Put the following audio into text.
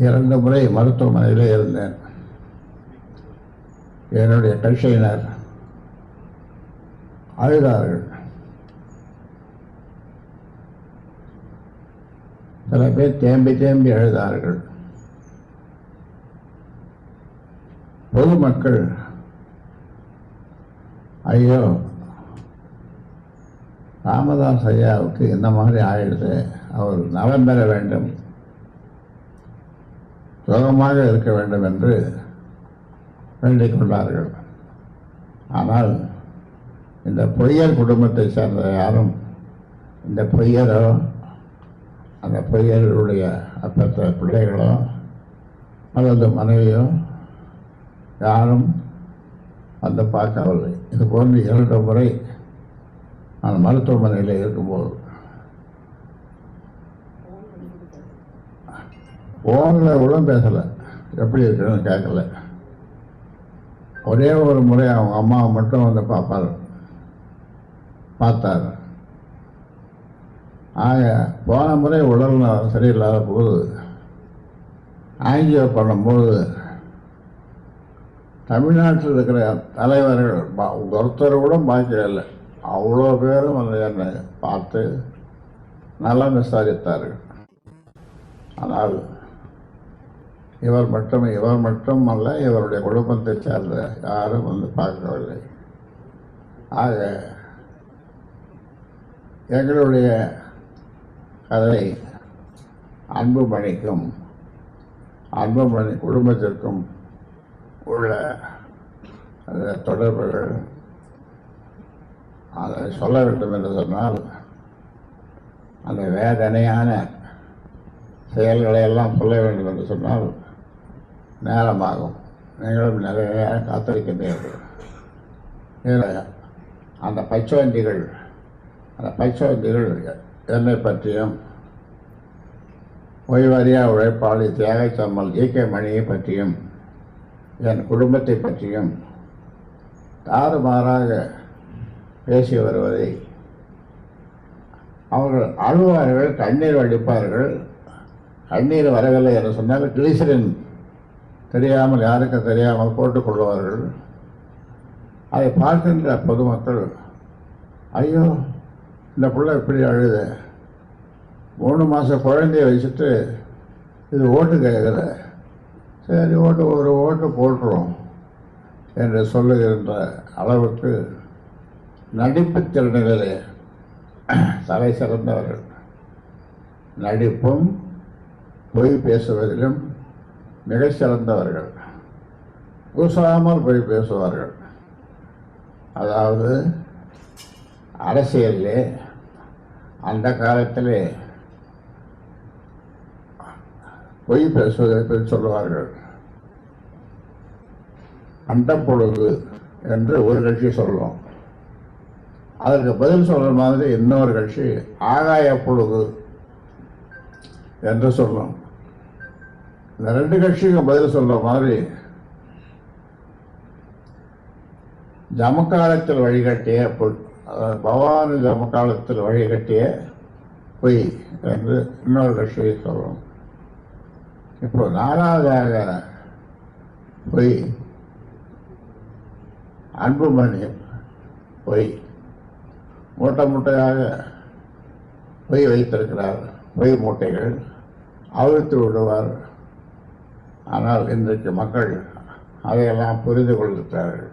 2 முறை மருத்துவமனையிலே இருந்தேன். என்னுடைய கட்சியினர் அழுதார்கள். சில பேர் தேம்பி தேம்பி அழுதார்கள். பொதுமக்கள் ஐயோ ராமதாஸ் ஐயாவுக்கு இந்த மாதிரி ஆயிடுது, அவர் நலம் பெற வேண்டும், சுகமாக இருக்க வேண்டும் என்று வேண்டிக் கொண்டார்கள். ஆனால் இந்த பொய்யர் குடும்பத்தை சேர்ந்த யாரும், இந்த பொய்யரோ அந்த பொய்யருடைய அப்பத்த பிள்ளைகளோ அல்லது மனைவியோ யாரும் வந்து பார்க்கவில்லை. இது போன்று 2 முறை நான் மருத்துவமனையில் இருக்கும்போது ஃபோனில் கூட பேசலை, எப்படி இருக்குன்னு கேட்கல. ஒரே ஒரு முறை அவங்க அம்மாவை மட்டும் வந்து பார்த்தார். ஆக போன முறை உடல் சரியில்லாத போது ஆங்கியோ பண்ணும்போது தமிழ்நாட்டில் இருக்கிற தலைவர்கள் ஒருத்தர் கூட பாக்கியில்லை, அவ்வளோ பேரும் வந்து என்னை பார்த்து நலம் விசாரித்தார்கள். ஆனால் இவர் மட்டும் அல்ல, இவருடைய குடும்பத்தை சேர்ந்த யாரும் வந்து பார்க்கவில்லை. ஆக எங்களுடைய கதை அன்புமணிக்கும் அன்புமணி குடும்பத்திற்கும் உள்ள தொடர்புகள் அதை சொல்ல வேண்டும் என்று சொன்னால் அந்த வேதனையான செயல்களை எல்லாம் சொல்ல வேண்டும் என்று சொன்னால் நேரமாகும். நீங்களும் நிறைய காத்திருக்கின்றீர்கள். அந்த பச்சோந்திகள் என்னை பற்றியும் ஓய்வறியா உழைப்பாளி தியாகச்சம்மல் ஈகே மணியை பற்றியும் என் குடும்பத்தை பற்றியும் தாறுமாறாக பேசி வருவதை அவர்கள் அழுவார்கள், கண்ணீர் வடிப்பார்கள். கண்ணீர் வரவில்லை என்று சொன்னால் கிளிசரின் தெரியாமல் யாருக்கும் தெரியாமல் போட்டுக்கொள்வார்கள். அதை பார்க்கின்ற பொதுமக்கள் ஐயோ இந்த பிள்ளை இப்படி அழுது, 3 மாத குழந்தைய வச்சுட்டு இது ஓட்டு கேட்குற, சரி ஒரு ஓட்டு போட்டுரும் என்று சொல்லுகின்ற அளவுக்கு நடிப்பு திறனிலே தலை சிறந்தவர்கள். நடிப்பும் பொய் பேசுவதிலும் மிக சிறந்தவர்கள். கூசாமல் பொய் பேசுவார்கள். அதாவது அரசியலிலே அந்த காலத்திலே பொய் பேசுவதை பற்றி சொல்லுவார்கள். அண்டப்பொழுது என்று ஒரு கட்சி சொல்லும், அதற்கு பதில் சொல்கிற மாதிரி இன்னொரு கட்சி ஆகாய பொழுது என்று சொல்லும். இந்த 2 கட்சிக்கும் பதில் சொல்ற மாதிரி ஜமக்காலத்தில் வழிகட்டிய பவானி ஜமக்காலத்தில் வழிகட்டிய பொய் என்று இன்னொரு கட்சியை சொல்லும். இப்போ 4வதாக பொய் அன்புமணி பொய் மூட்டையாக பொய் வைத்திருக்கிறார். பொய் மூட்டைகள் அவிழ்த்து விடுவார். ஆனால் இன்றைக்கு மக்கள் அதையெல்லாம் புரிந்து கொள்கிறார்கள்.